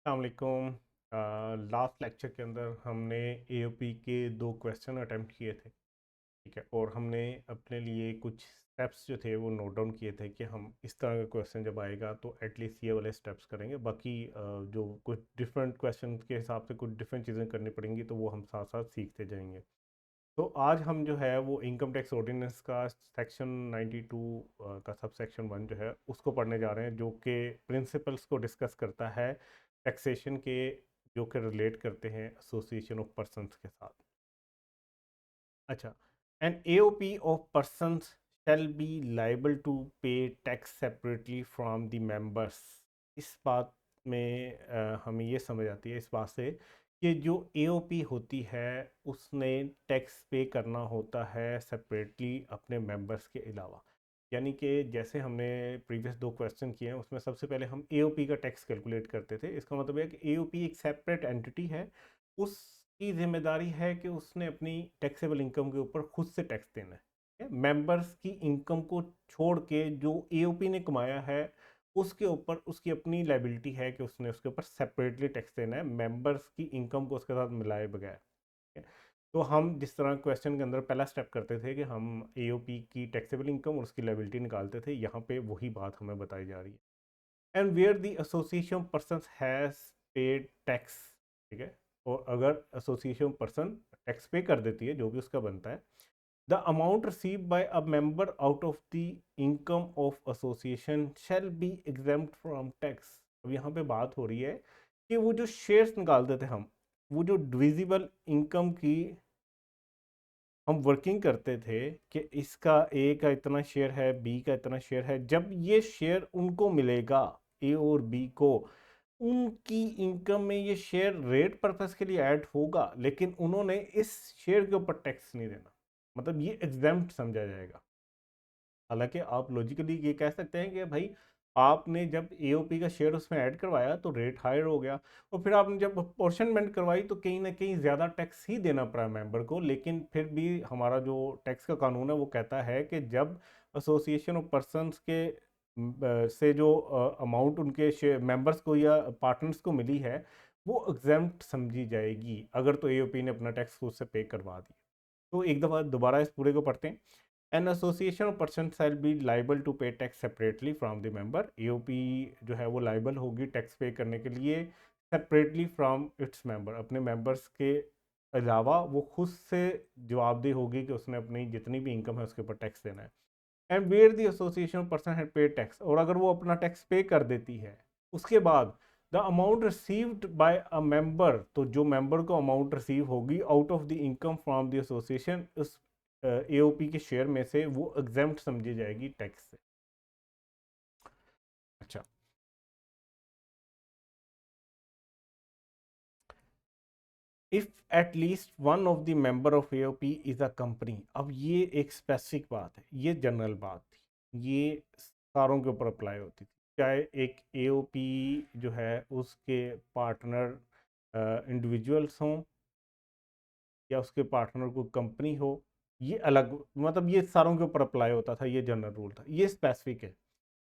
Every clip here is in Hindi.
अस्सलामुअलैकुम। लास्ट लेक्चर के अंदर हमने एओपी के दो क्वेश्चन अटेम्प्ट किए थे। ठीक है, और हमने अपने लिए कुछ स्टेप्स जो थे वो नोट डाउन किए थे कि हम इस तरह का क्वेश्चन जब आएगा तो एटलीस्ट ये वाले स्टेप्स करेंगे। बाकी जो कुछ डिफरेंट क्वेश्चन के हिसाब से कुछ डिफरेंट चीज़ें करनी पड़ेंगी तो वो हम साथ साथ सीखते जाएंगे। तो आज हम जो है वो इनकम टैक्स ऑर्डिनेंस का सेक्शन 92 का सब सेक्शन 1 जो है उसको पढ़ने जा रहे हैं, जो कि प्रिंसिपल्स को डिस्कस करता है टैक्सेशन के, जो कि रिलेट करते हैं एसोसिएशन ऑफ पर्सन्स के साथ। अच्छा, an AOP of persons shall be liable to pay tax separately from the members. इस बात में हमें ये समझ आती है इस बात से कि जो एओपी होती है उसने टैक्स पे करना होता है सेपरेटली अपने मेंबर्स के अलावा। यानी कि जैसे हमने प्रीवियस दो क्वेश्चन किए हैं उसमें सबसे पहले हम एओपी का टैक्स कैलकुलेट करते थे। इसका मतलब है कि एओपी एक सेपरेट एंटिटी है, उसकी जिम्मेदारी है कि उसने अपनी टैक्सेबल इनकम के ऊपर खुद से टैक्स देना है। मेंबर्स की इनकम को छोड़ के जो एओपी ने कमाया है उसके ऊपर उसकी अपनी लाइबिलिटी है कि उसने उसके ऊपर सेपरेटली टैक्स देना है, मेंबर्स की इनकम को उसके साथ मिलाए बगैर। ठीक है? तो हम जिस तरह क्वेश्चन के अंदर पहला स्टेप करते थे कि हम एओपी की टैक्सेबल इनकम और उसकी लाइबिलिटी निकालते थे, यहाँ पे वही बात हमें बताई जा रही है। And where the association person has paid tax. ठीक है, और अगर एसोसिएशन पर्सन टैक्स पे कर देती है जो भी उसका बनता है, the amount receive by a member out of the income of association shall be exempt from tax. अब यहाँ पे बात हो रही है कि वो जो शेयर्स निकालते थे हम, वो जो डिविजिबल इनकम की हम वर्किंग करते थे कि इसका ए का इतना शेयर है, बी का इतना शेयर है, जब ये शेयर उनको मिलेगा ए और बी को, उनकी इनकम में ये शेयर रेट पर्पस के लिए ऐड होगा, लेकिन उन्होंने इस शेयर के ऊपर टैक्स नहीं देना। मतलब ये एग्जाम्प्ट समझा जाएगा। हालांकि आप लॉजिकली ये कह सकते हैं कि भाई आपने जब एओपी का शेयर उसमें ऐड करवाया तो रेट हायर हो गया, और फिर आपने जब पोर्शनमेंट करवाई तो कहीं ना कहीं ज़्यादा टैक्स ही देना पड़ा मेंबर को। लेकिन फिर भी हमारा जो टैक्स का कानून है वो कहता है कि जब एसोसिएशन ऑफ पर्सनस के से जो अमाउंट उनके मेंबर्स को या पार्टनर्स को मिली है वो एग्जेम्प्ट समझी जाएगी, अगर तो एओपी ने अपना टैक्स खुद से पे करवा दिया। तो एक दफ़ा दोबारा इस पूरे को पढ़ते हैं। An association of person shall be liable to pay tax separately from the member. AOP जो है वो लाइबल होगी टैक्स पे करने के लिए सेपरेटली फ्रॉम इट्स मेंबर, अपने मेंबर्स के अलावा वो खुद से जवाबदेह होगी कि उसने अपनी जितनी भी इनकम है उसके ऊपर टैक्स देना है। And where the association person had paid tax, और अगर वो अपना टैक्स पे कर देती है उसके बाद the amount received by a member, तो जो मेंबर को अमाउंट रिसीव होगी out of the income from the association उस एओपी के शेयर में से, वो एग्जेम्प्ट समझी जाएगी टैक्स से। अच्छा, if at least one of the member of AOP is a company. अब ये एक स्पेसिफिक बात है, ये जनरल बात थी, ये सारों के ऊपर अप्लाई होती थी। चाहे एक एओपी जो है उसके पार्टनर इंडिविजुअल्स हों या उसके पार्टनर को कंपनी हो, ये अलग, मतलब ये सारों के ऊपर अप्लाई होता था, ये जनरल रूल था, ये स्पेसिफिक है।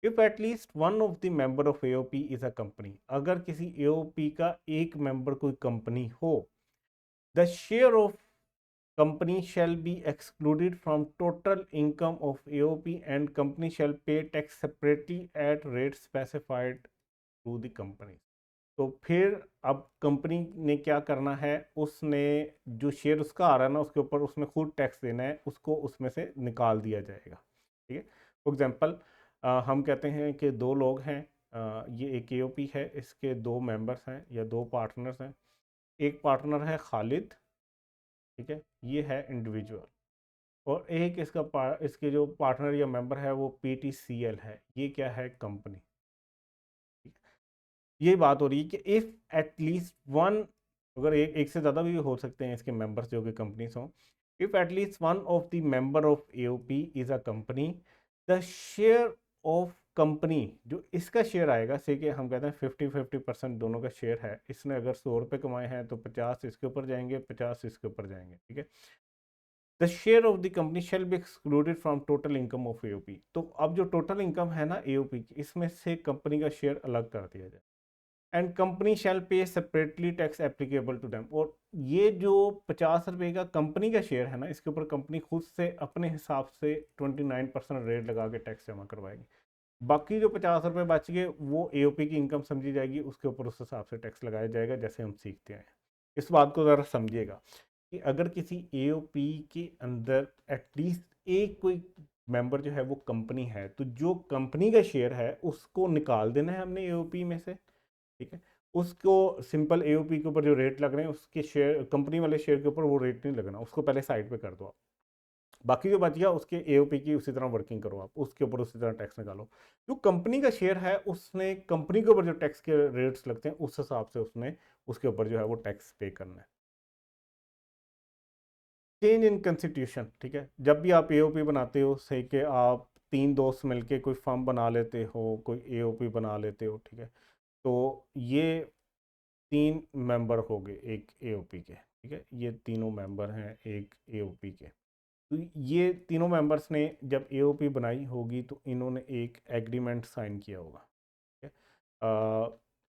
If at least one of the member of AOP is a company, अगर किसी एओपी का एक मेंबर कोई कंपनी हो, the share of company shall be excluded from total income of AOP and company shall pay tax separately at rates specified to the company। तो फिर अब कंपनी ने क्या करना है, उसने जो शेयर उसका आ रहा है ना उसके ऊपर उसने खुद टैक्स देना है, उसको उसमें से निकाल दिया जाएगा। ठीक है, फॉर एग्जांपल हम कहते हैं कि दो लोग हैं, ये एक एओपी है, इसके दो मेंबर्स हैं या दो पार्टनर्स हैं। एक पार्टनर है खालिद, ठीक है, ये है इंडिविजुअल, और एक इसके जो पार्टनर या मेंबर है वो पीटीसीएल है, ये क्या है, कंपनी। ये बात हो रही है कि इफ एटलीस्ट वन, अगर एक से ज़्यादा भी हो सकते हैं इसके मेंबर्स जो कि कंपनीज हों, if at least one of the member of AOP is a company, the share of company, जो इसका शेयर आएगा, से कि हम कहते हैं 50-50% दोनों का शेयर है, इसने अगर 100 रुपये कमाए हैं तो 50 इसके ऊपर जाएंगे, 50 इसके ऊपर जाएंगे। ठीक है, the share of the company shall be excluded from total income of AOP. तो अब जो टोटल इनकम है ना एओपी की, इसमें से कंपनी का शेयर अलग कर दिया जाए। And company shall pay separately tax applicable to them. और ये जो 50 रुपये का कंपनी का शेयर है ना, इसके ऊपर कंपनी खुद से अपने हिसाब से 29% रेट लगा के टैक्स जमा करवाएगी। बाकी जो 50 रुपये बच गए वो एओपी की इनकम समझी जाएगी, उसके ऊपर उस हिसाब से टैक्स लगाया जाएगा, जैसे हम सीखते हैं। इस बात को ज़रा समझिएगा कि अगर किसी एओपी के अंदर एटलीस्ट एक कोई मेंबर जो है वो कंपनी है, तो जो कंपनी का शेयर है उसको निकाल देना है हमने एओपी में से, ठीक है। उसको सिंपल एओपी के ऊपर जो रेट लग रहे हैं उसके शेयर, कंपनी वाले शेयर के ऊपर वो रेट नहीं लगना, उसको पहले साइड पे कर दो आप। बाकी जो बच गया उसके एओपी की उसी तरह वर्किंग करो आप, उसके ऊपर उसी तरह टैक्स निकालो। जो कंपनी का शेयर है उसने कंपनी के ऊपर जो टैक्स के रेट्स लगते हैं उस हिसाब से उसने उसके ऊपर जो है वो टैक्स पे करना है। चेंज इन कंस्टिट्यूशन, ठीक है। जब भी आप एओपी बनाते हो, सही कि आप 3 दोस्त मिलके कोई फर्म बना लेते हो, कोई एओपी बना लेते हो, ठीक है। तो ये 3 मेंबर हो गए एक एओपी के, ठीक है। ये तीनों मेंबर हैं एक एओपी के। तो ये तीनों मेंबर्स ने जब एओपी बनाई होगी तो इन्होंने एक एग्रीमेंट साइन किया होगा, ठीक है।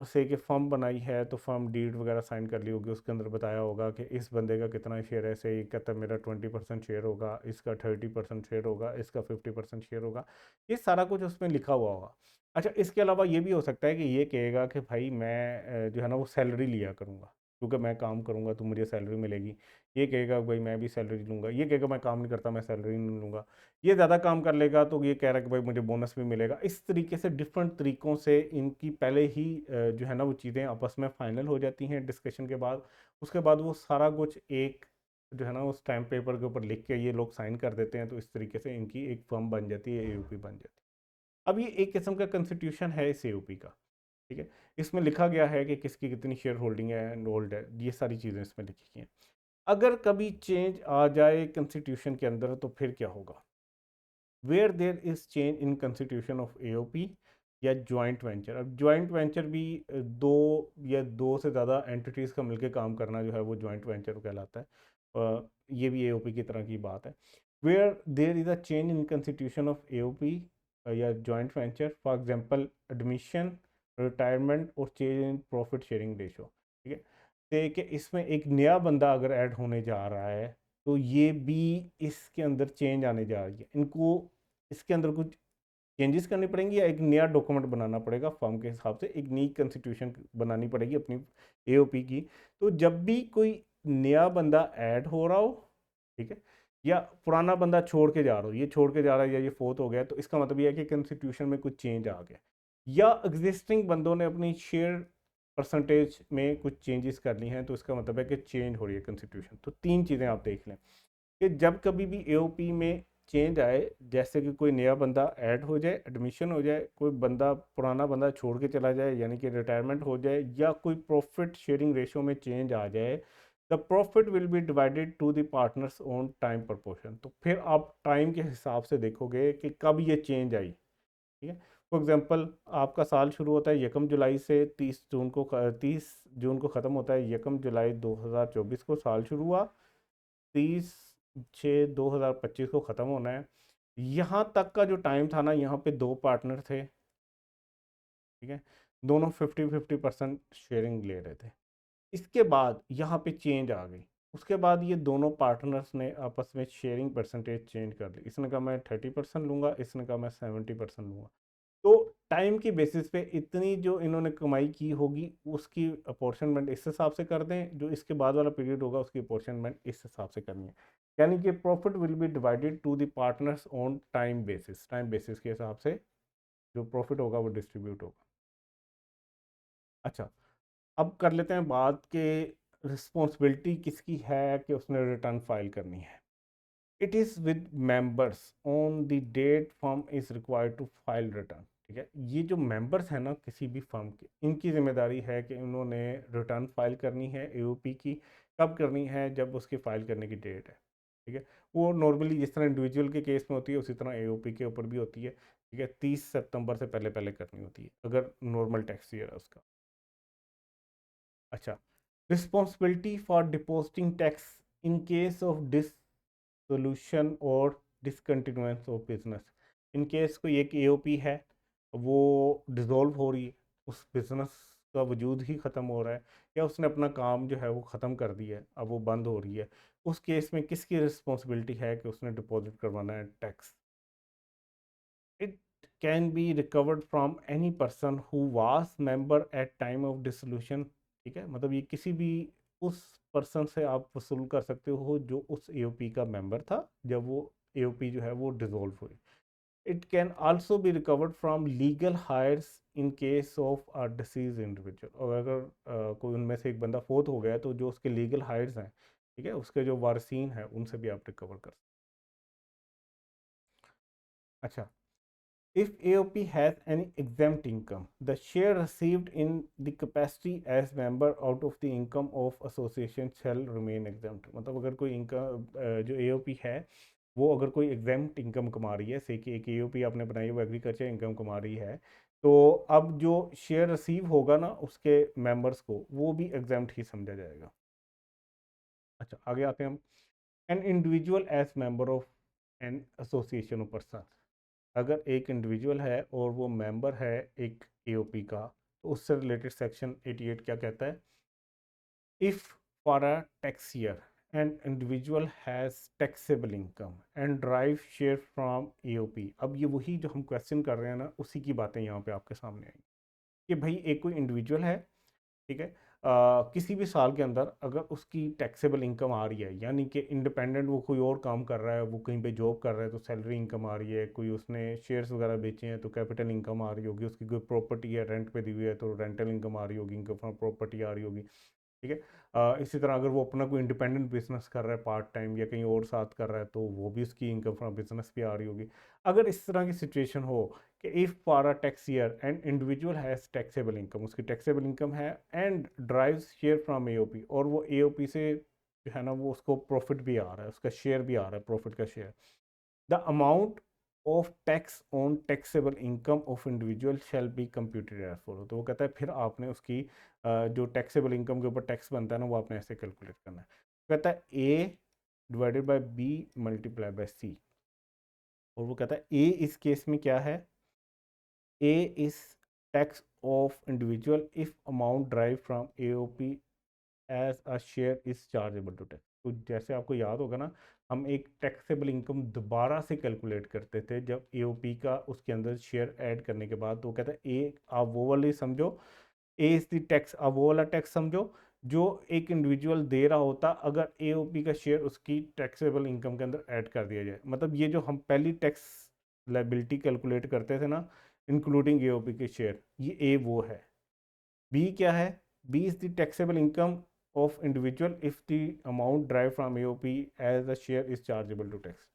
से कि फर्म बनाई है तो फर्म डीड वगैरह साइन कर ली होगी, उसके अंदर बताया होगा कि इस बंदे का कितना शेयर है, से ये कहता है मेरा 20% शेयर होगा, इसका 30% शेयर होगा, इसका 50% शेयर होगा। ये सारा कुछ उसमें लिखा हुआ होगा। अच्छा, इसके अलावा ये भी हो सकता है कि ये कहेगा कि भाई मैं जो है ना वो सैलरी लिया करूँगा, क्योंकि मैं काम करूँगा तो मुझे सैलरी मिलेगी। ये कहेगा भाई मैं भी सैलरी लूँगा, ये कहेगा मैं काम नहीं करता मैं सैलरी नहीं लूँगा। ये ज़्यादा काम कर लेगा तो ये कह रहा है कि भाई मुझे बोनस भी मिलेगा। इस तरीके से डिफरेंट तरीक़ों से इनकी पहले ही जो है ना वो चीज़ें आपस में फाइनल हो जाती हैं डिस्कशन के बाद। उसके बाद वो सारा कुछ एक जो है ना उस स्टैम्प पेपर के ऊपर लिख के ये लोग साइन कर देते हैं, तो इस तरीके से इनकी एक फर्म बन जाती है, एओपी बन जाती है। अब ये एक किस्म का कॉन्स्टिट्यूशन है इस एओपी का, ठीक है। इसमें लिखा गया है कि किसकी कितनी शेयर होल्डिंग है एंड होल्ड है, ये सारी चीज़ें इसमें लिखी हैं। अगर कभी चेंज आ जाए कॉन्स्टिट्यूशन के अंदर तो फिर क्या होगा? Where there is change in constitution of AOP या जॉइंट वेंचर। अब जॉइंट वेंचर भी दो या दो से ज़्यादा एंटिटीज़ का मिलकर काम करना जो है वो जॉइंट वेंचर कहलाता है। ये भी एओपी की तरह की बात है। Where there is a change in constitution of AOP या joint venture, for example admission, retirement और change in profit sharing ratio, ठीक है। तो कि इसमें एक नया बंदा अगर ऐड होने जा रहा है तो ये भी इसके अंदर चेंज आने जा रही है, इनको इसके अंदर कुछ चेंजेस करने पड़ेंगे या एक नया डॉक्यूमेंट बनाना पड़ेगा, फॉर्म के हिसाब से एक नई कॉन्स्टिट्यूशन बनानी पड़ेगी अपनी एओपी की। तो जब भी कोई नया बंदा ऐड हो रहा हो, ठीक है, या पुराना बंदा छोड़ के जा रहा हो, ये छोड़ के जा रहा है या ये फोत हो गया, तो इसका मतलब यह है कि कॉन्स्टिट्यूशन में कुछ चेंज आ गया, या एग्जिस्टिंग बंदों ने अपनी शेयर परसेंटेज में कुछ चेंजेस कर ली हैं, तो इसका मतलब है कि चेंज हो रही है कॉन्स्टिट्यूशन। तो 3 चीज़ें आप देख लें कि जब कभी भी एओपी में चेंज आए, जैसे कि कोई नया बंदा ऐड हो जाए, एडमिशन हो जाए, कोई बंदा पुराना बंदा छोड़ के चला जाए यानी कि रिटायरमेंट हो जाए, या कोई प्रॉफिट शेयरिंग रेशो में चेंज आ जाए, the profit will be divided to the partners on time proportion. तो फिर आप टाइम के हिसाब से देखोगे कि कब ये चेंज आई, ठीक है। फॉर एग्जांपल आपका साल शुरू होता है 1 जुलाई से, 30 जून को ख़त्म होता है, 1 जुलाई 2024 को साल शुरू हुआ, 30/6/2025 को ख़त्म होना है। यहाँ तक का जो टाइम था ना, यहाँ पे 2 पार्टनर थे, ठीक है, दोनों 50-50% शेयरिंग ले रहे थे। इसके बाद यहाँ पे चेंज आ गई, उसके बाद ये दोनों पार्टनर्स ने आपस में शेयरिंग परसेंटेज चेंज कर ली। इसने कहा मैं 30% लूँगा, इसने कहा मैं 70% लूँगा। तो टाइम की बेसिस पे इतनी जो इन्होंने कमाई की होगी उसकी अपॉर्शनमेंट इस हिसाब से कर दें, जो इसके बाद वाला पीरियड होगा उसकी अपॉर्शनमेंट इस हिसाब से करनी है। यानी कि profit will be divided to the partners on time basis के हिसाब से जो प्रॉफिट होगा वो डिस्ट्रीब्यूट होगा। अच्छा, अब कर लेते हैं बात कि रिस्पॉन्सिबिलिटी किसकी है कि उसने रिटर्न फाइल करनी है। It is with members on the date firm is required to file return, ठीक है। ये जो मेंबर्स हैं ना किसी भी फर्म के, इनकी जिम्मेदारी है कि उन्होंने रिटर्न फाइल करनी है एओपी की। कब करनी है? जब उसकी फाइल करने की डेट है, ठीक है। वो नॉर्मली जिस तरह इंडिविजुअल के केस में होती है उसी तरह एओपी के ऊपर भी होती है, ठीक है। 30 सितंबर से पहले पहले करनी होती है अगर नॉर्मल टैक्स ईयर है उसका। अच्छा, responsibility for depositing tax in case of dissolution और डिसकंटिन्यूएंस ऑफ बिजनेस। इन केस कोई एक एओपी है, वो डिसॉल्व हो रही है, उस बिजनेस उसका वजूद ही ख़त्म हो रहा है, या उसने अपना काम जो है वो ख़त्म कर दिया है, अब वो बंद हो रही है, उस केस में किसकी रिस्पॉन्सिबिलिटी है कि उसने डिपॉजिट करवाना है tax? It can be recovered from any person who was member at time of dissolution. ठीक है, मतलब ये किसी भी उस पर्सन से आप वसूल कर सकते हो जो उस एओपी का मेंबर था जब वो एओपी जो है वो डिसॉल्व हुई। It can also be recovered from legal heirs in case of a deceased individual, और अगर कोई उनमें से एक बंदा फोत हो गया तो जो उसके लीगल हायर्स हैं, ठीक है, उसके जो वारसीन हैं उनसे भी आप रिकवर कर सकते हैं। अच्छा, if AOP has any exempt income, the share received in the capacity as member out of the income of association shall remain exempt। मतलब अगर कोई इनकम जो AOP है वो अगर कोई एग्जेम्प्ट इनकम कमा रही है, से कि एक AOP आपने बनाई है वो एग्रीकल्चर इनकम कमा रही है, तो अब जो शेयर रिसीव होगा ना उसके मेंबर्स को, वो भी एग्जेम्प्ट ही समझा जाएगा। अच्छा, आगे आते हैं हम। An individual as member of an association of person, अगर एक इंडिविजुअल है और वो मेंबर है एक एओपी का, तो उससे रिलेटेड सेक्शन 88 क्या कहता है? If for a tax year an individual has taxable income and drive share from AOP. अब ये वही जो हम क्वेश्चन कर रहे हैं ना, उसी की बातें यहाँ पे आपके सामने आई कि भाई एक कोई इंडिविजुअल है, ठीक है, किसी भी साल के अंदर अगर उसकी टैक्सेबल इनकम आ रही है, यानी कि इंडिपेंडेंट वो कोई और काम कर रहा है, वो कहीं पे जॉब कर रहा है तो सैलरी इनकम आ रही है, कोई उसने शेयर्स वगैरह बेचे हैं तो कैपिटल इनकम आ रही होगी, उसकी कोई प्रॉपर्टी है रेंट पे दी हुई है तो रेंटल इनकम आ रही होगी, इनकम फ्रॉम प्रॉपर्टी आ रही होगी। ठीक है, इसी तरह अगर वो अपना कोई इंडिपेंडेंट बिजनेस कर रहा है पार्ट टाइम या कहीं और साथ कर रहा है तो वो भी उसकी इनकम फ्रॉम बिजनेस भी आ रही होगी। अगर इस तरह की सिचुएशन हो कि if for a tax year and individual has taxable income, उसकी टैक्सेबल इनकम है and drives share from AOP, और वो एओपी से जो है ना वो उसको प्रॉफिट भी आ रहा है, उसका शेयर भी आ रहा है, प्रॉफिट का share, the amount of tax on taxable income of individual shall be computed as follow. तो वो कहता है फिर आपने उसकी जो टैक्सेबल इनकम के ऊपर टैक्स बनता है ना वो आपने ऐसे कैलकुलेट करना है। कहता है A divided by B multiply by C, और वो कहता है ए इस केस में क्या है? A is tax of individual if amount drive from AOP as a share is chargeable to tax. तो जैसे आपको याद होगा ना, हम एक टैक्सेबल इनकम दोबारा से कैलकुलेट करते थे जब एओपी का उसके अंदर शेयर ऐड करने के बाद, तो कहता है ए आप वो वाली समझो, ए इज द टैक्स, अब वो वाला टैक्स समझो जो एक इंडिविजुअल दे रहा होता अगर एओपी का शेयर उसकी टैक्सेबल इनकम के अंदर ऐड कर दिया जाए। मतलब ये जो हम पहली टैक्स लायबिलिटी कैलकुलेट करते थे ना इंक्लूडिंग एओपी के शेयर, ये ए वो है। बी क्या है? B is the taxable income of individual if the amount drive from AOP as a share is chargeable to tax.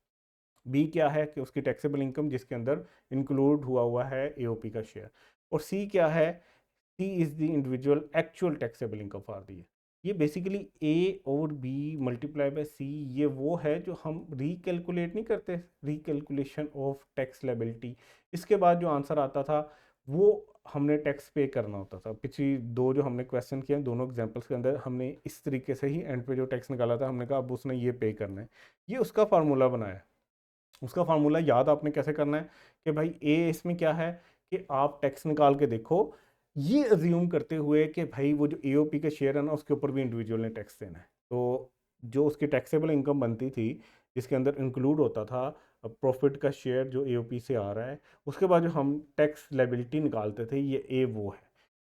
B क्या है कि उसकी टैक्सेबल इनकम जिसके अंदर इंक्लूड हुआ हुआ है एओपी का शेयर। और सी क्या है? C is the individual actual taxable income for the year. ये बेसिकली ए और बी मल्टीप्लाई बाय सी, ये वो है जो हम रिकैलकुलेट नहीं करते, रिकैलकुलेशन ऑफ टैक्स लायबिलिटी। इसके बाद जो आंसर आता था वो हमने टैक्स पे करना होता था। पिछली दो जो हमने क्वेश्चन किए दोनों एग्जांपल्स के अंदर हमने इस तरीके से ही एंड पे जो टैक्स निकाला था, हमने कहा अब उसने ये पे करना है, ये उसका फार्मूला बनाया। उसका फार्मूला याद आपने कैसे करना है कि भाई ए इसमें क्या है कि आप टैक्स निकाल के देखो, ये अज्यूम करते हुए कि भाई वो जो एओपी का शेयर है ना उसके ऊपर भी इंडिविजुअल ने टैक्स देना है। तो जो उसकी टैक्सेबल इनकम बनती थी जिसके अंदर इंक्लूड होता था प्रॉफिट का शेयर जो एओपी से आ रहा है, उसके बाद जो हम टैक्स लायबिलिटी निकालते थे ये ए वो है।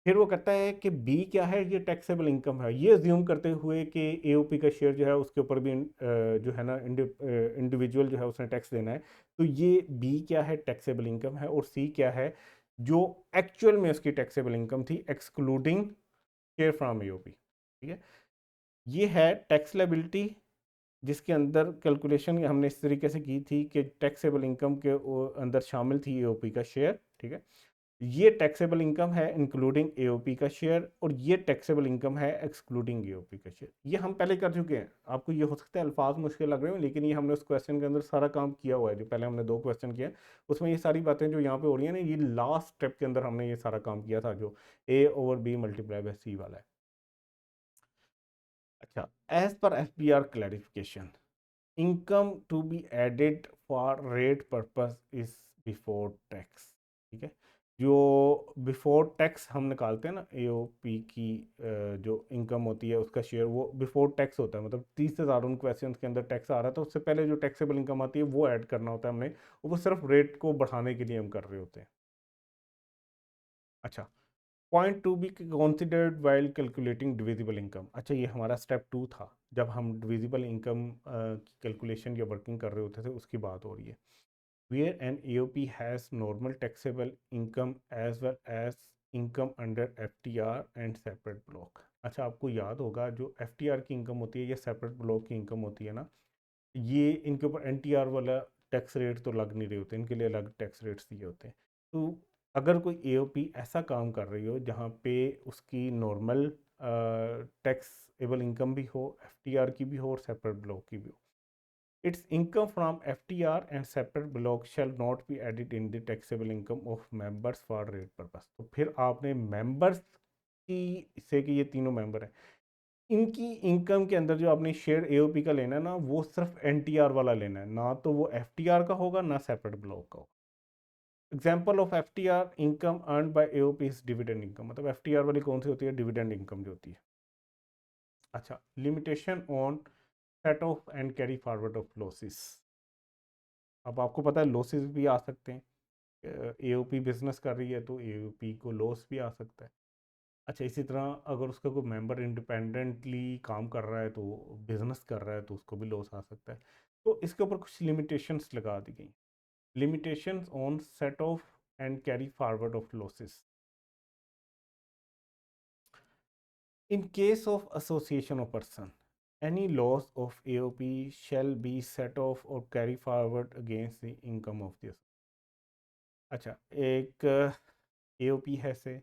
फिर वो कहता है कि बी क्या है? ये टैक्सेबल इनकम है, ये अज्यूम करते हुए कि एओपी का शेयर जो है उसके ऊपर भी जो है ना इंडिविजुअल जो है उसने टैक्स देना है। तो ये बी क्या है? टैक्सेबल इनकम है। और सी क्या है? जो एक्चुअल में उसकी टैक्सेबल इनकम थी एक्सक्लूडिंग शेयर फ्रॉम एओपी। ठीक है, ये है टैक्स लायबिलिटी जिसके अंदर कैलकुलेशन हमने इस तरीके से की थी कि टैक्सेबल इनकम के अंदर शामिल थी एओपी का शेयर। ठीक है, ये टैक्सेबल इनकम है इंक्लूडिंग एओपी का शेयर, और ये टैक्सेबल इनकम है एक्सक्लूडिंग एओपी का शेयर। ये हम पहले कर चुके हैं। आपको ये हो सकता है अल्फाज मुश्किल लग रहे हो, लेकिन ये हमने उस क्वेश्चन के अंदर सारा काम किया हुआ है। जो पहले हमने दो क्वेश्चन किए हैं उसमें ये सारी बातें जो यहाँ पे हो रही है ना, ये लास्ट स्टेप के अंदर हमने ये सारा काम किया था जो A over B multiply by C वाला है। अच्छा, as per F B R clarification, income to be added for rate purpose is before tax. ठीक है, जो बिफोर टैक्स हम निकालते हैं ना एओपी की जो इनकम होती है उसका शेयर, वो बिफोर टैक्स होता है, मतलब 30,000 उन क्वेश्चन के अंदर टैक्स आ रहा है तो उससे पहले जो टैक्सेबल इनकम आती है वो ऐड करना होता है हमने, वो सिर्फ रेट को बढ़ाने के लिए हम कर रहे होते हैं। अच्छा, point to be considered while calculating divisible income. अच्छा, ये हमारा स्टेप 2 था, जब हम डिविजिबल इनकम की कैलकुलेशन या वर्किंग कर रहे होते थे उसकी बात हो रही है। where an AOP has normal taxable income as well as income under FTR and separate block। अच्छा, आपको याद होगा जो FTR की इनकम होती है या सेपरेट ब्लॉक की इनकम होती है ना, ये इनके ऊपर NTR वाला टैक्स रेट तो लग नहीं रहे होते, इनके लिए अलग टैक्स रेट्स दिए होते हैं। तो अगर कोई AOP ऐसा काम कर रही हो जहाँ पे उसकी नॉर्मल टैक्सेबल इनकम भी हो, FTR की भी हो और सेपरेट ब्लॉक की भी हो, its income from FTR and separate block shall not be added in the taxable income of members for rate purpose। तो फिर आपने मेंबर्स की से कि ये तीनों मेंबर हैं, इनकी इनकम के अंदर जो आपने शेयर एओपी का लेना है ना, वो सिर्फ एनटीआर वाला लेना है, ना तो वो एफटीआर का होगा ना सेपरेट ब्लॉक का होगा। Example of FTR income earn by AOP is dividend income. मतलब एफटीआर वाली कौन सी होती है? डिविडेंड इनकम जो होती है। अच्छा, limitation on set of and carry forward of losses. अब आपको पता है लॉसेस भी आ सकते हैं, एओपी बिजनेस कर रही है तो एओपी को लॉस भी आ सकता है। अच्छा, इसी तरह अगर उसका कोई मेंबर इंडिपेंडेंटली काम कर रहा है तो बिजनेस कर रहा है तो उसको भी लॉस आ सकता है। तो इसके ऊपर कुछ लिमिटेशंस लगा दी गई। Limitations on set of and carry forward of losses. In case of association of person, any loss of AOP shall be set off or carry forward against the income of the। अच्छा, एक AOP है से,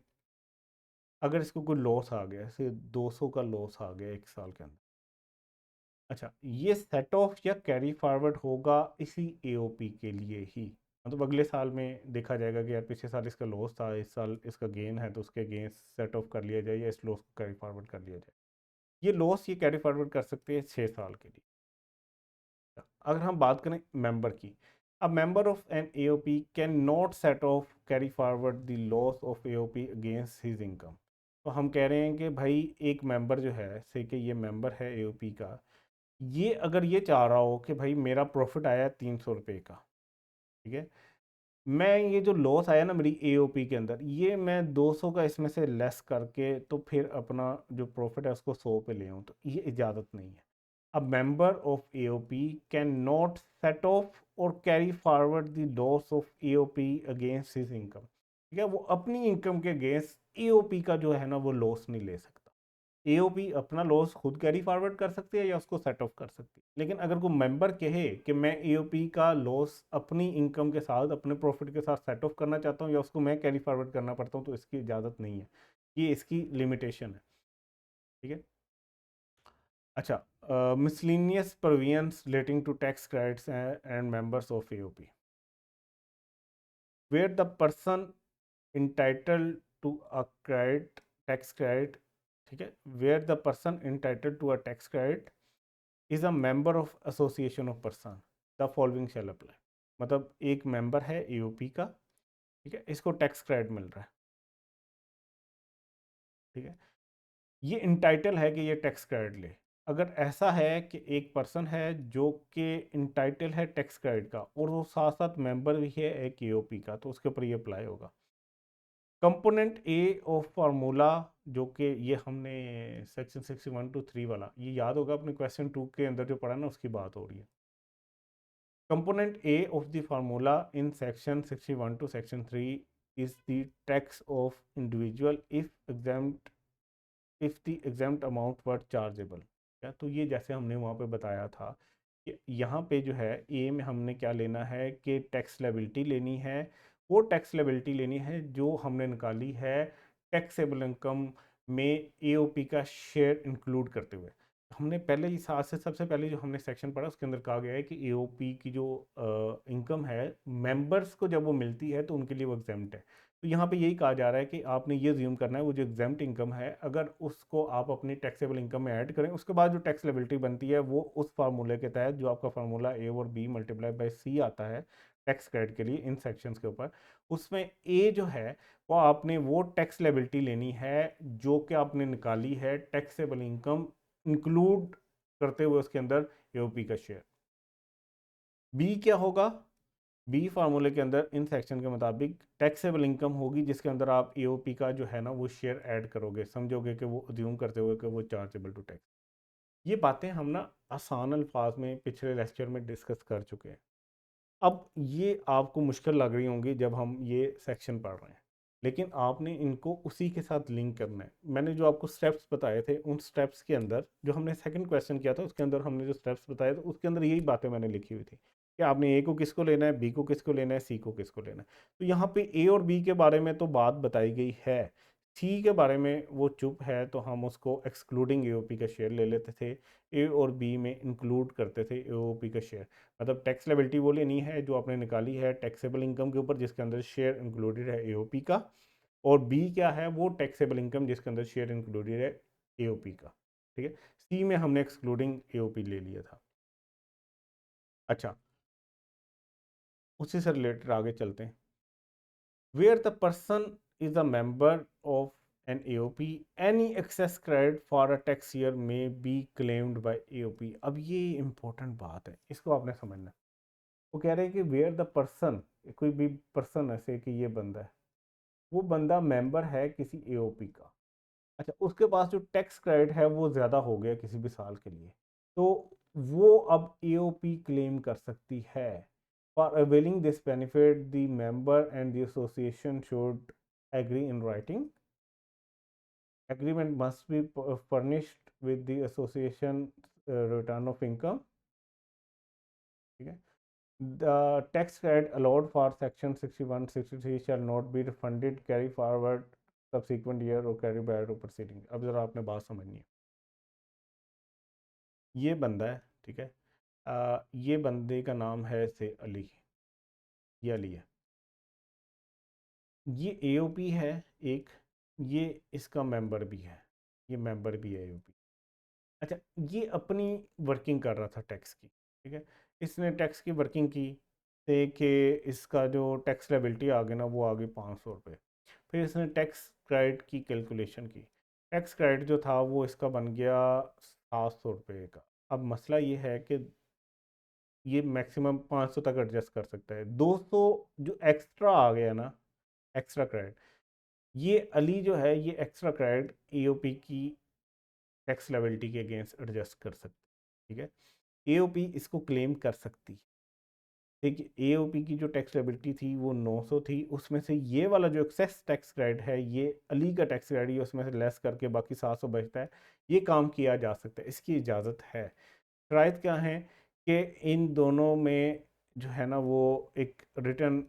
अगर इसको कोई लॉस आ गया, जैसे 200 का लॉस आ गया एक साल के अंदर, अच्छा, ये सेट ऑफ या कैरी फॉरवर्ड होगा इसी एओपी के लिए ही। मतलब अगले साल में देखा जाएगा कि यार पिछले साल इसका लॉस था, इस साल इसका गेन है, तो उसके अगेंस्ट सेट ऑफ कर लिया जाए या इस लॉस को कैरी फॉरवर्ड कर लिया जाए। ये लॉस ये कैरी फॉरवर्ड कर सकते हैं 6 साल के लिए। अगर हम बात करें मेंबर की, a member of an AOP can not set off carry forward the loss of AOP against his income. तो हम कह रहे हैं कि भाई एक मेंबर जो है, से कि ये मेंबर है एओपी का, ये अगर ये चाह रहा हो कि भाई मेरा प्रॉफिट आया 300 रुपये का, ठीक है, मैं ये जो लॉस आया ना मेरी एओपी के अंदर, ये मैं 200 का इसमें से लेस करके तो फिर अपना जो प्रॉफिट है उसको 100 पे ले आऊँ, तो ये इजाज़त नहीं है। A member of AOP cannot set off or carry forward the loss of AOP against his income। ठीक है, वो अपनी इनकम के अगेंस्ट एओपी का जो है ना वो लॉस नहीं ले सकता। एओपी अपना लॉस खुद कैरी फॉरवर्ड कर सकती है या उसको सेट ऑफ कर सकती है, लेकिन अगर कोई मेंबर कहे कि मैं एओपी का लॉस अपनी इनकम के साथ, अपने प्रॉफिट के साथ सेट ऑफ करना चाहता हूँ या उसको मैं कैरी फॉरवर्ड करना पड़ता हूँ, तो इसकी इजाज़त नहीं है। ये इसकी लिमिटेशन है। ठीक है। अच्छा, miscellaneous provisions relating to tax credits and members of AOP, where the person entitled to a credit, tax credit, ठीक है, where the person entitled to a tax credit is a member of association of person, the following shall apply। मतलब एक मेंबर है एओपी का, ठीक है, इसको टैक्स क्रेडिट मिल रहा है, ठीक है, ये इंटाइटल है कि ये टैक्स क्रेडिट ले। अगर ऐसा है कि एक पर्सन है जो कि इंटाइटल है टैक्स क्रेडिट का और वो साथ साथ मेंबर भी है एक एओपी का, तो उसके ऊपर ये अप्लाई होगा। कंपोनेंट ए ऑफ फार्मूला, जो कि ये हमने सेक्शन 61(2)(3) वाला, ये याद होगा अपने क्वेश्चन 2 के अंदर जो पढ़ा ना, उसकी बात हो रही है। Component A of the formula in section 61 to section 3 is the tax of individual if exempted, if the exempted amount were chargeable. क्या, तो ये जैसे हमने वहाँ पे बताया था कि यहाँ पे जो है ए में हमने क्या लेना है कि टैक्स लायबिलिटी लेनी है। वो टैक्स लायबिलिटी लेनी है जो हमने निकाली है टैक्सेबल इनकम में एओपी का शेयर इंक्लूड करते हुए। हमने पहले ही साथ से सबसे पहले जो हमने सेक्शन पढ़ा उसके अंदर कहा गया है कि एओपी की जो इनकम है मेंबर्स को जब वो मिलती है तो उनके लिए वो एग्जेम्प्ट है। तो यहाँ पे यही कहा जा रहा है कि आपने ये ज्यूम करना है वो जो एग्जाम्प्ट इनकम है, अगर उसको आप अपनी टैक्सेबल इनकम में ऐड करें, उसके बाद जो टैक्स लायबिलिटी बनती है वो उस फार्मूले के तहत, जो आपका फार्मूला ए और बी मल्टीप्लाई बाय सी आता है, टैक्स क्रेडिट के लिए इन सेक्शंस के ऊपर, उसमें ए जो है वो आपने वो टैक्स लायबिलिटी लेनी है जो कि आपने निकाली है टैक्सेबल इनकम इंक्लूड करते हुए उसके अंदर एओपी का शेयर। बी क्या होगा, बी फार्मूले के अंदर इन सेक्शन के मुताबिक टैक्सेबल इनकम होगी जिसके अंदर आप एओपी का जो है ना वो शेयर ऐड करोगे, समझोगे कि वो अज्यूम करते हुए कि वो चार्जेबल टू टैक्स। ये बातें हम ना आसान अल्फाज में पिछले लेक्चर में डिस्कस कर चुके हैं। अब ये आपको मुश्किल लग रही होंगी जब हम ये सेक्शन पढ़ रहे हैं, लेकिन आपने इनको उसी के साथ लिंक करना है। मैंने जो आपको स्टेप्स बताए थे उन स्टेप्स के अंदर जो हमने सेकंड क्वेश्चन किया था उसके अंदर हमने जो स्टेप्स बताए थे उसके अंदर यही बातें मैंने लिखी हुई थी कि आपने ए को किसको लेना है, बी को किसको लेना है, सी को किसको लेना है। तो यहाँ पे ए और बी के बारे में तो बात बताई गई है, सी के बारे में वो चुप है तो हम उसको एक्सक्लूडिंग एओपी का शेयर ले लेते थे, ए और बी में इंक्लूड करते थे एओपी का शेयर। मतलब टैक्स लायबिलिटी वो लेनी है जो आपने निकाली है टैक्सेबल इनकम के ऊपर जिसके अंदर शेयर इंक्लूडेड है एओपी का, और बी क्या है वो टैक्सेबल इनकम जिसके अंदर शेयर इंक्लूडेड है एओपी का। ठीक है, सी में हमने एक्सक्लूडिंग एओपी ले लिया था। अच्छा, उसी से रिलेटेड आगे चलते हैं। Where the person is a member of an AOP any excess credit for a tax year में बी क्लेम्ड बाय एओपी। अब ये इंपॉर्टेंट बात है, इसको आपने समझना है। वो कह रहे हैं कि वेयर द पर्सन, कोई भी पर्सन ऐसे कि ये बंदा है, वो बंदा मेंबर है किसी एओपी का। अच्छा, उसके पास जो टैक्स क्रेडिट है वो ज़्यादा हो गया किसी भी साल के लिए, तो वो अब एओपी क्लेम कर सकती है। For availing this benefit the member and the association should agree in writing, agreement must be furnished with the association return of income. ठीक है, the tax credit allowed for section 61-63 shall not be refunded carry forward subsequent year or carry back to proceeding। अब ज़रा आपने बात समझनी है। ये बंदा है, ठीक है, ये बंदे का नाम है से अली, ये अली है, ये एओपी है एक, ये इसका मेंबर भी है, ये मेंबर भी है एओपी। अच्छा, ये अपनी वर्किंग कर रहा था टैक्स की, ठीक है, इसने टैक्स की वर्किंग की से कि इसका जो टैक्स लायबिलिटी आ गई ना वो आ गई 500 रुपये। फिर इसने टैक्स क्रेडिट की कैलकुलेशन की, टैक्स क्रेडिट जो था वो इसका बन गया 700 रुपये का। अब मसला ये है कि ये मैक्सिमम 500 तक एडजस्ट कर सकता है, 200 जो एक्स्ट्रा आ गया ना, एक्स्ट्रा क्रेडिट, ये अली जो है ये एक्स्ट्रा क्रेडिट एओपी की टैक्स लायबिलिटी के अगेंस्ट एडजस्ट कर सकती है। ठीक है, एओपी इसको क्लेम कर सकती है। देखिए, एओपी की जो टैक्स लायबिलिटी थी वो 900 थी, उसमें से ये वाला जो एक्सेस टैक्स क्रेडिट है ये अली का टैक्स क्रेडिट है, उसमें से लेस करके बाकी 700 बचता है। ये काम किया जा सकता है, इसकी इजाज़त है। शराइत क्या है कि इन दोनों में जो है ना वो एक रिटर्न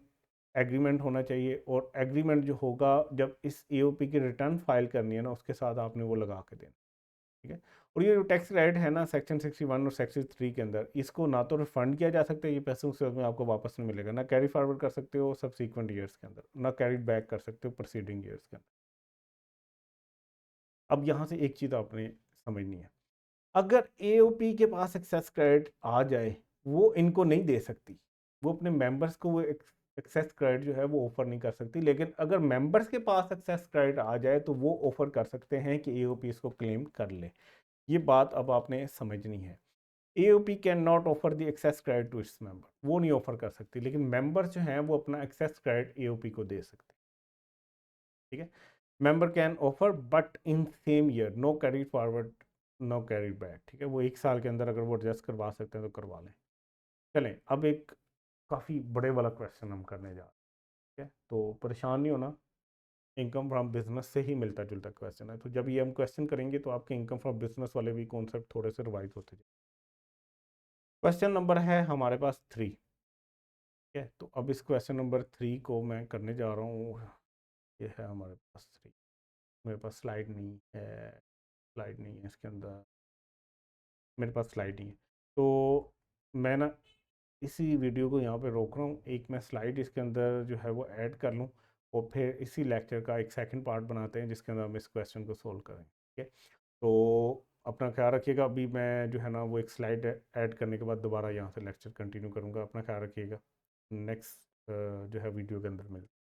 एग्रीमेंट होना चाहिए, और एग्रीमेंट जो होगा जब इस एओपी की रिटर्न फाइल करनी है ना उसके साथ आपने वो लगा के देना। ठीक है, और ये जो टैक्स क्रेडिट है ना सेक्शन 61 और सेक्शन 3 के अंदर, इसको ना तो रिफंड किया जा सकता है, ये पैसे उसके बाद में आपको वापस नहीं मिलेगा, ना कैरी फॉरवर्ड कर सकते हो सबसीक्वेंट ईयर्स के अंदर, ना कैरी बैक कर सकते हो प्रोसीडिंग ईयर्स के अंदर। अब यहाँ से एक चीज़ आपने समझनी है, अगर एओपी के पास एक्सेस क्रेडिट आ जाए वो इनको नहीं दे सकती, वो अपने मेंबर्स को वो एक्सेस क्रेडिट जो है वो ऑफर नहीं कर सकती, लेकिन अगर मेंबर्स के पास एक्सेस क्रेडिट आ जाए तो वो ऑफर कर सकते हैं कि एओपी इसको क्लेम कर ले। ये बात अब आपने समझनी है। AOP can not offer the excess credit to its member, वो नहीं ऑफर कर सकती, लेकिन मेंबर्स जो हैं वो अपना एक्सेस क्रेडिट एओपी को दे सकते हैं। ठीक है, member can offer but in same year, no carry forward no carry back. ठीक है, वो एक साल के अंदर अगर वो एडजस्ट करवा सकते हैं तो करवा लें। चलें, अब एक काफ़ी बड़े वाला क्वेश्चन हम करने जा रहे हैं। ठीक है, तो परेशान नहीं होना, इनकम फ्रॉम बिजनेस से ही मिलता जुलता क्वेश्चन है, तो जब ये हम क्वेश्चन करेंगे तो आपके इनकम फ्रॉम बिजनेस वाले भी कॉन्सेप्ट थोड़े से रिवाइज होते जाए। क्वेश्चन नंबर है हमारे पास 3। ठीक है, तो अब इस क्वेश्चन नंबर 3 को मैं करने जा रहा हूँ। ये है हमारे पास 3, मेरे पास स्लाइड नहीं है, स्लाइड नहीं है इसके अंदर, मेरे पास स्लाइड नहीं है, तो मैं ना इसी वीडियो को यहाँ पे रोक रहा हूँ, एक मैं स्लाइड इसके अंदर जो है वो ऐड कर लूँ, और फिर इसी लेक्चर का एक सेकंड पार्ट बनाते हैं जिसके अंदर हम इस क्वेश्चन को सोल्व करेंगे। ठीक है, तो अपना ख्याल रखिएगा, अभी मैं जो है ना वो एक स्लाइड ऐड करने के बाद दोबारा यहाँ से लेक्चर कंटिन्यू करूँगा, अपना ख्याल रखिएगा। नेक्स्ट जो है वीडियो के अंदर मिलते हैं।